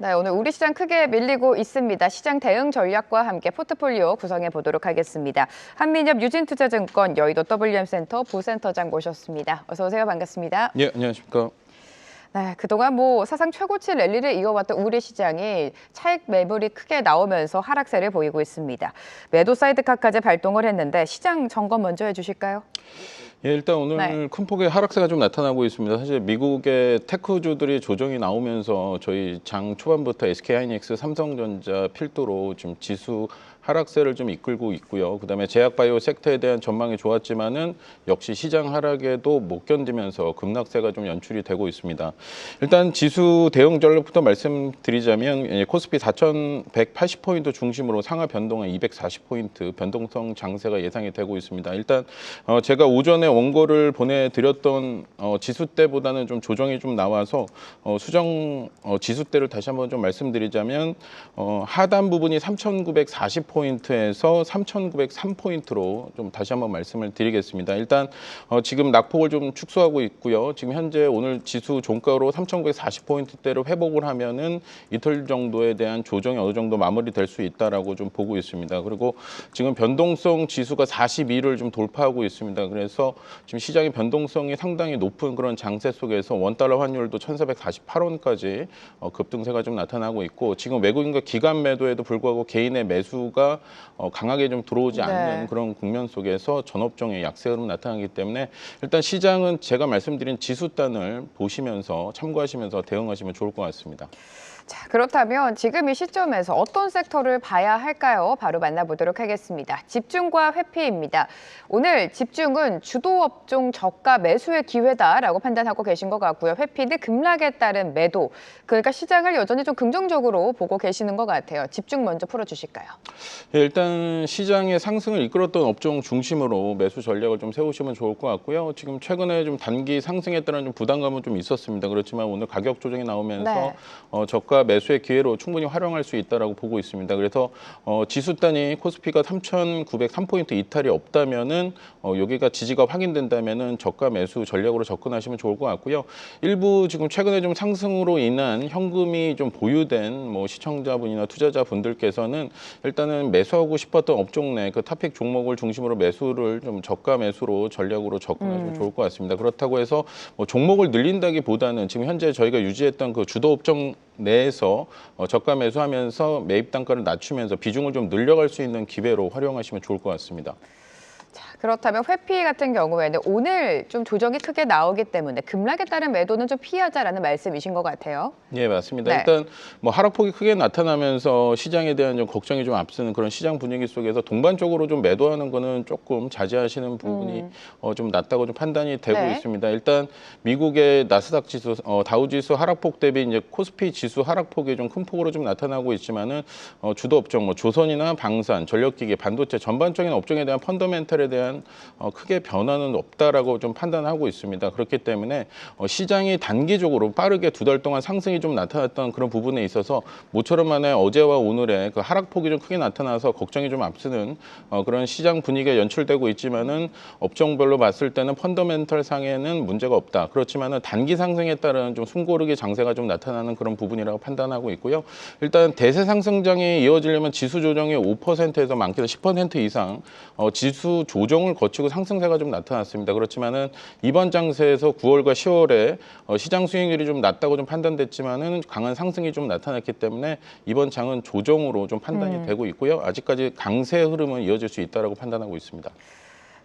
네, 오늘 우리 시장 크게 밀리고 있습니다. 시장 대응 전략과 함께 포트폴리오 구성해 보도록 하겠습니다. 한민엽 유진투자증권 여의도 WM센터 부센터장 모셨습니다. 어서 오세요. 반갑습니다. 예, 안녕하십니까. 네, 그동안 사상 최고치 랠리를 이어왔던 우리 시장이 차익 매물이 크게 나오면서 하락세를 보이고 있습니다. 매도 사이드카까지 발동을 했는데 시장 점검 먼저 해주실까요? 예, 일단 오늘 큰 폭의 하락세가 좀 나타나고 있습니다. 사실 미국의 테크주들이 조정이 나오면서 저희 장 초반부터 SK하이닉스, 삼성전자 필두로 지금 지수 하락세를 좀 이끌고 있고요. 그다음에 제약바이오 섹터에 대한 전망이 좋았지만은 역시 시장 하락에도 못 견디면서 급락세가 좀 연출이 되고 있습니다. 일단 지수 대응 전략부터 말씀드리자면 코스피 4,180포인트 중심으로 상하 변동은 240포인트 변동성 장세가 예상이 되고 있습니다. 일단 제가 오전에 원고를 보내드렸던 지수 때보다는 좀 조정이 좀 나와서 수정 지수 때를 다시 한번 좀 말씀드리자면 하단 부분이 3,940포인트에서 3,903포인트로 좀 다시 한번 말씀을 드리겠습니다. 일단 지금 낙폭을 좀 축소하고 있고요. 지금 현재 오늘 지수 종가로 3,940포인트대로 회복을 하면은 이틀 정도에 대한 조정이 어느 정도 마무리될 수 있다라고 좀 보고 있습니다. 그리고 지금 변동성 지수가 42를 좀 돌파하고 있습니다. 그래서 지금 시장의 변동성이 상당히 높은 그런 장세 속에서 원달러 환율도 1,448원까지 급등세가 좀 나타나고 있고 지금 외국인과 기관 매도에도 불구하고 개인의 매수가 강하게 좀 들어오지 않는 그런 국면 속에서 전업종의 약세 흐름 나타나기 때문에 일단 시장은 제가 말씀드린 지수단을 보시면서 참고하시면서 대응하시면 좋을 것 같습니다. 자, 그렇다면 지금 이 시점에서 어떤 섹터를 봐야 할까요? 바로 만나보도록 하겠습니다. 집중과 회피입니다. 오늘 집중은 주도 업종 저가 매수의 기회다라고 판단하고 계신 것 같고요. 회피는 급락에 따른 매도. 그러니까 시장을 여전히 좀 긍정적으로 보고 계시는 것 같아요. 집중 먼저 풀어주실까요? 예, 일단 시장의 상승을 이끌었던 업종 중심으로 매수 전략을 좀 세우시면 좋을 것 같고요. 지금 최근에 좀 단기 상승에 따른 좀 부담감은 좀 있었습니다. 그렇지만 오늘 가격 조정이 나오면서 저가 매수의 기회로 충분히 활용할 수 있다라고 보고 있습니다. 그래서 지수 단위 코스피가 3,903포인트 이탈이 없다면은 여기가 지지가 확인된다면은 저가 매수 전략으로 접근하시면 좋을 것 같고요. 일부 지금 최근에 좀 상승으로 인한 현금이 좀 보유된 시청자분이나 투자자분들께서는 일단은 매수하고 싶었던 업종 내 그 탑픽 종목을 중심으로 매수를 좀 저가 매수로 전략으로 접근하시면 좋을 것 같습니다. 그렇다고 해서 종목을 늘린다기보다는 지금 현재 저희가 유지했던 그 주도 업종 내에서 저가 매수하면서 매입 단가를 낮추면서 비중을 좀 늘려갈 수 있는 기회로 활용하시면 좋을 것 같습니다. 자, 그렇다면 회피 같은 경우에는 오늘 좀 조정이 크게 나오기 때문에 급락에 따른 매도는 좀 피하자라는 말씀이신 것 같아요. 네, 맞습니다. 일단 하락폭이 크게 나타나면서 시장에 대한 좀 걱정이 좀 앞서는 그런 시장 분위기 속에서 동반적으로 좀 매도하는 거는 조금 자제하시는 부분이 좀 낮다고 좀 판단이 되고 있습니다. 일단 미국의 나스닥 지수, 다우 지수 하락폭 대비 이제 코스피 지수 하락폭이 좀 큰 폭으로 좀 나타나고 있지만은 주도 업종 조선이나 방산, 전력기계, 반도체 전반적인 업종에 대한 펀더멘털에 대한 크게 변화는 없다라고 좀 판단하고 있습니다. 그렇기 때문에 시장이 단기적으로 빠르게 두 달 동안 상승이 좀 나타났던 그런 부분에 있어서 모처럼 만에 어제와 오늘의 그 하락폭이 좀 크게 나타나서 걱정이 좀 앞서는 그런 시장 분위기가 연출되고 있지만은 업종별로 봤을 때는 펀더멘털 상에는 문제가 없다. 그렇지만은 단기 상승에 따른 좀 숨고르기 장세가 좀 나타나는 그런 부분이라고 판단하고 있고요. 일단 대세 상승장이 이어지려면 지수 조정이 5%에서 많게는 10% 이상 지수 조정을 거치고 상승세가 좀 나타났습니다. 그렇지만은 이번 장세에서 9월과 10월에 시장 수익률이 좀 낮다고 좀 판단됐지만은 강한 상승이 좀 나타났기 때문에 이번 장은 조정으로 좀 판단이 되고 있고요. 아직까지 강세 흐름은 이어질 수 있다라고 판단하고 있습니다.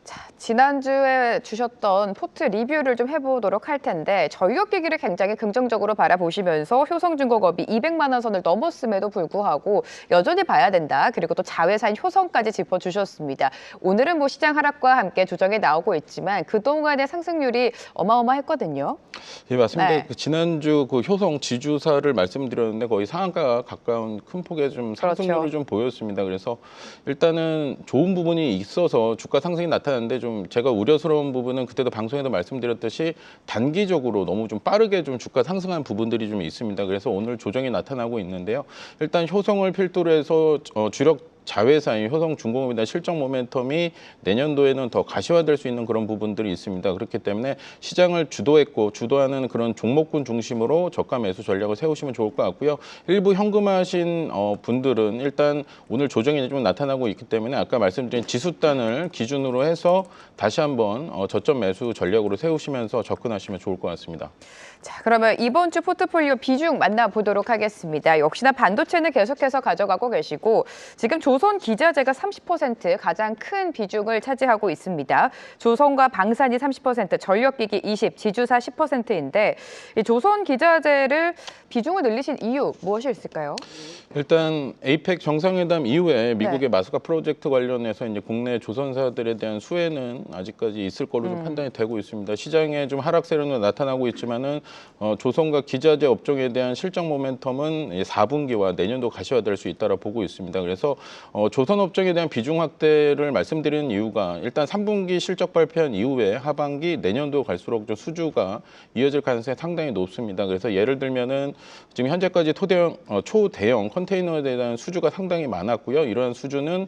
자, 지난주에 주셨던 포트 리뷰를 좀 해보도록 할 텐데 전력기기를 굉장히 긍정적으로 바라보시면서 효성중공업이 200만 원 선을 넘었음에도 불구하고 여전히 봐야 된다. 그리고 또 자회사인 효성까지 짚어주셨습니다. 오늘은 시장 하락과 함께 조정이 나오고 있지만 그동안의 상승률이 어마어마했거든요. 예, 맞습니다. 그 지난주 그 효성 지주사를 말씀드렸는데 거의 상한가 가까운 큰 폭의 좀 상승률을 좀 보였습니다. 그래서 일단은 좋은 부분이 있어서 주가 상승이 나타났는데 좀 제가 우려스러운 부분은 그때도 방송에도 말씀드렸듯이 단기적으로 너무 좀 빠르게 좀 주가 상승한 부분들이 좀 있습니다. 그래서 오늘 조정이 나타나고 있는데요. 일단 효성을 필두로 해서 주력 자회사인 효성중공업에 대한 실적 모멘텀이 내년도에는 더 가시화될 수 있는 그런 부분들이 있습니다. 그렇기 때문에 시장을 주도하는 그런 종목군 중심으로 저가 매수 전략을 세우시면 좋을 것 같고요. 일부 현금화하신 분들은 일단 오늘 조정이 좀 나타나고 있기 때문에 아까 말씀드린 지수단을 기준으로 해서 다시 한번 저점 매수 전략으로 세우시면서 접근하시면 좋을 것 같습니다. 자, 그러면 이번 주 포트폴리오 비중 만나보도록 하겠습니다. 역시나 반도체는 계속해서 가져가고 계시고 지금 조선 기자재가 30% 가장 큰 비중을 차지하고 있습니다. 조선과 방산이 30%, 전력기기 20, 지주사 10%인데 이 조선 기자재를 비중을 늘리신 이유 무엇이 있을까요? 일단 에이펙 정상회담 이후에 미국의 마스카 프로젝트 관련해서 이제 국내 조선사들에 대한 수혜는 아직까지 있을 걸로 좀 판단이 되고 있습니다. 시장에 좀 하락세는 나타나고 있지만은 조선과 기자재 업종에 대한 실적 모멘텀은 4분기와 내년도 가시화될 수 있다고 보고 있습니다. 그래서 조선 업종에 대한 비중 확대를 말씀드리는 이유가 일단 3분기 실적 발표한 이후에 하반기 내년도 갈수록 좀 수주가 이어질 가능성이 상당히 높습니다. 그래서 예를 들면은 지금 현재까지 초대형 컨테이너에 대한 수주가 상당히 많았고요. 이러한 수주는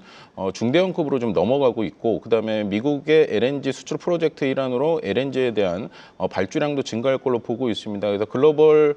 중대형급으로 좀 넘어가고 있고 그다음에 미국의 LNG 수출 프로젝트 일환으로 LNG에 대한 발주량도 증가할 걸로 보고 있습니다. 그래서 글로벌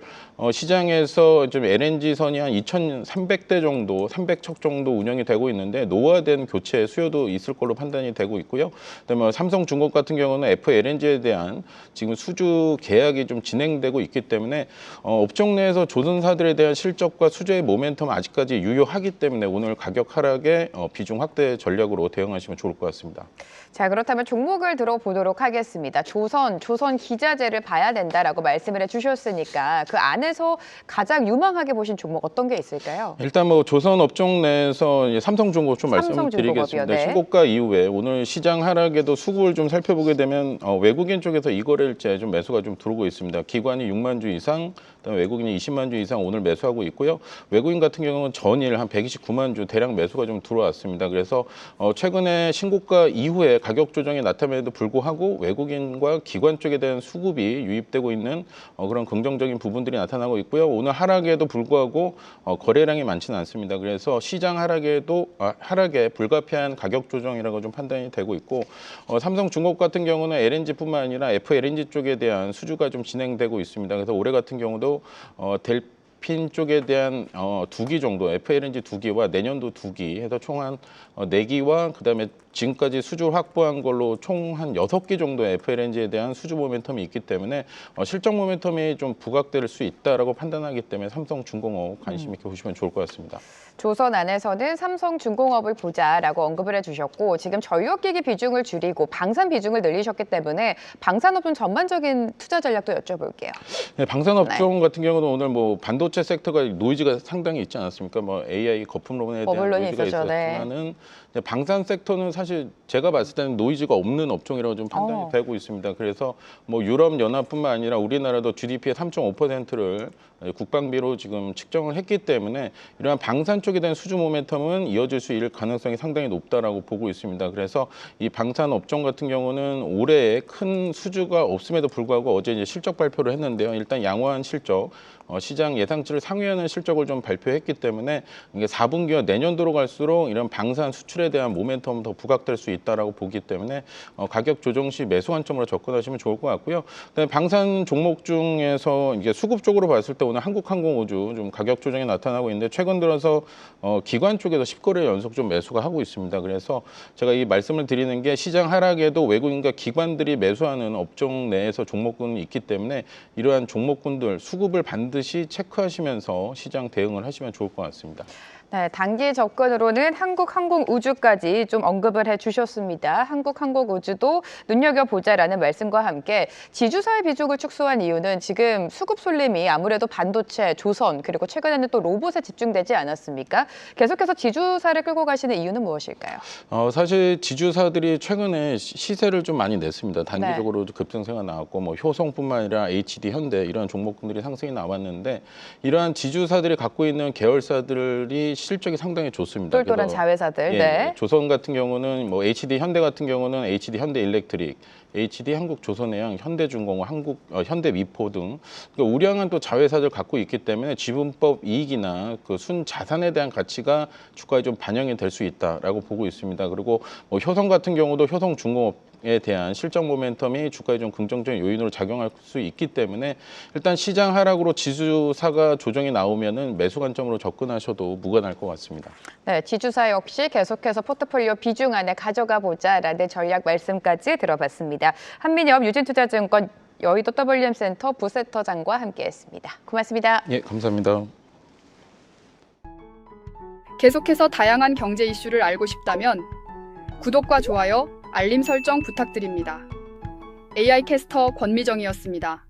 시장에서 좀 LNG 선이 한 2,300대 정도, 300척 정도 운영이 되고 있는데 노후화된 교체 수요도 있을 걸로 판단이 되고 있고요. 그다음에 삼성중공업 같은 경우는 FLNG에 대한 지금 수주 계약이 좀 진행되고 있기 때문에 업종 내에서 조선사들에 대한 실적과 수주의 모멘텀은 아직까지 유효하기 때문에 오늘 가격 하락에 비중 확대 전략으로 대응하시면 좋을 것 같습니다. 자, 그렇다면 종목을 들어보도록 하겠습니다. 조선 기자재를 봐야 된다라고 말씀을 해주셨으니까 그 안에서 가장 유망하게 보신 종목 어떤 게 있을까요? 일단 뭐 조선 업종 내에서 삼성중공업 좀 말씀드리겠습니다. 네. 신고가 이후에 오늘 시장 하락에도 수급을 좀 살펴보게 되면 외국인 쪽에서 이거래일제 좀 매수가 좀 들어오고 있습니다. 기관이 6만 주 이상, 그다음에 외국인이 20만 주 이상 오늘 매수하고 있고요. 외국인 같은 경우는 전일 한 129만 주 대량 매수가 좀 들어왔습니다. 그래서 최근에 신고가 이후에 가격 조정이 나타남에도 불구하고 외국인과 기관 쪽에 대한 수급이 유입되고 있는 그런 긍정적인 부분들이 나타나고 있고요. 오늘 하락에도 불구하고 거래량이 많지는 않습니다. 그래서 시장 하락에 불가피한 가격 조정이라고 좀 판단이 되고 있고 삼성중공업 같은 경우는 LNG뿐만 아니라 FLNG 쪽에 대한 수주가 좀 진행되고 있습니다. 그래서 올해 같은 경우도 델핀 쪽에 대한 2기 정도, FLNG 2기와 내년도 2기 해서 총 한 4기와 그다음에 지금까지 수주 확보한 걸로 총 한 6기 정도의 FLNG에 대한 수주 모멘텀이 있기 때문에 실적 모멘텀이 좀 부각될 수 있다라고 판단하기 때문에 삼성중공업 관심 있게 보시면 좋을 것 같습니다. 조선 안에서는 삼성중공업을 보자라고 언급을 해주셨고 지금 전력기기 비중을 줄이고 방산 비중을 늘리셨기 때문에 방산업종 전반적인 투자 전략도 여쭤볼게요. 네, 방산업종 같은 경우는 오늘 뭐 반도체 섹터가 노이즈가 상당히 있지 않았습니까? 뭐 AI 거품론에 대한 노이즈가 있었지만은 방산 섹터는 사실 제가 봤을 때는 노이즈가 없는 업종이라고 좀 판단이 되고 있습니다. 그래서 뭐 유럽 연합뿐만 아니라 우리나라도 GDP의 3.5%를 국방비로 지금 측정을 했기 때문에 이러한 방산 쪽에 대한 수주 모멘텀은 이어질 수 있을 가능성이 상당히 높다라고 보고 있습니다. 그래서 이 방산 업종 같은 경우는 올해에 큰 수주가 없음에도 불구하고 어제 이제 실적 발표를 했는데요. 일단 양호한 실적, 시장 예상치를 상회하는 실적을 좀 발표했기 때문에 이게 4분기와 내년도로 갈수록 이런 방산 수출에 대한 모멘텀 더 부각될 수 있다라고 보기 때문에 가격 조정 시 매수 관점으로 접근하시면 좋을 것 같고요. 그다음에 방산 종목 중에서 이게 수급 쪽으로 봤을 때 오늘 한국항공우주 좀 가격 조정이 나타나고 있는데 최근 들어서 기관 쪽에서 10거래 연속 좀 매수가 하고 있습니다. 그래서 제가 이 말씀을 드리는 게 시장 하락에도 외국인과 기관들이 매수하는 업종 내에서 종목군이 있기 때문에 이러한 종목군들 수급을 반드시 체크하시면서 시장 대응을 하시면 좋을 것 같습니다. 네, 단기 접근으로는 한국항공우주까지 좀 언급을 해주셨습니다. 한국항공우주도 눈여겨보자라는 말씀과 함께 지주사의 비중을 축소한 이유는 지금 수급 쏠림이 아무래도 반도체, 조선 그리고 최근에는 또 로봇에 집중되지 않았습니까? 계속해서 지주사를 끌고 가시는 이유는 무엇일까요? 사실 지주사들이 최근에 시세를 좀 많이 냈습니다. 단기적으로 급등세가 나왔고 뭐 효성뿐만 아니라 HD, 현대 이런 종목군들이 상승이 나왔는데 이러한 지주사들이 갖고 있는 계열사들이 실적이 상당히 좋습니다. 똘똘한 자회사들. 조선 같은 경우는 뭐 HD 현대 같은 경우는 HD 현대 일렉트릭, HD, 한국조선해양, 현대중공업, 현대미포 등 그러니까 우량한 또 자회사들 갖고 있기 때문에 지분법 이익이나 그 순자산에 대한 가치가 주가에 좀 반영이 될 수 있다라고 보고 있습니다. 그리고 뭐 효성 같은 경우도 효성중공업에 대한 실적 모멘텀이 주가에 좀 긍정적인 요인으로 작용할 수 있기 때문에 일단 시장 하락으로 지수사가 조정이 나오면은 매수 관점으로 접근하셔도 무관할 것 같습니다. 네, 지주사 역시 계속해서 포트폴리오 비중 안에 가져가 보자라는 전략 말씀까지 들어봤습니다. 한민협 유진투자증권 여의도 WM센터 부센터장과 함께했습니다. 고맙습니다. 예, 감사합니다. 계속해서 다양한 경제 이슈를 알고 싶다면 구독과 좋아요, 알림 설정 부탁드립니다. AI 캐스터 권미정이었습니다.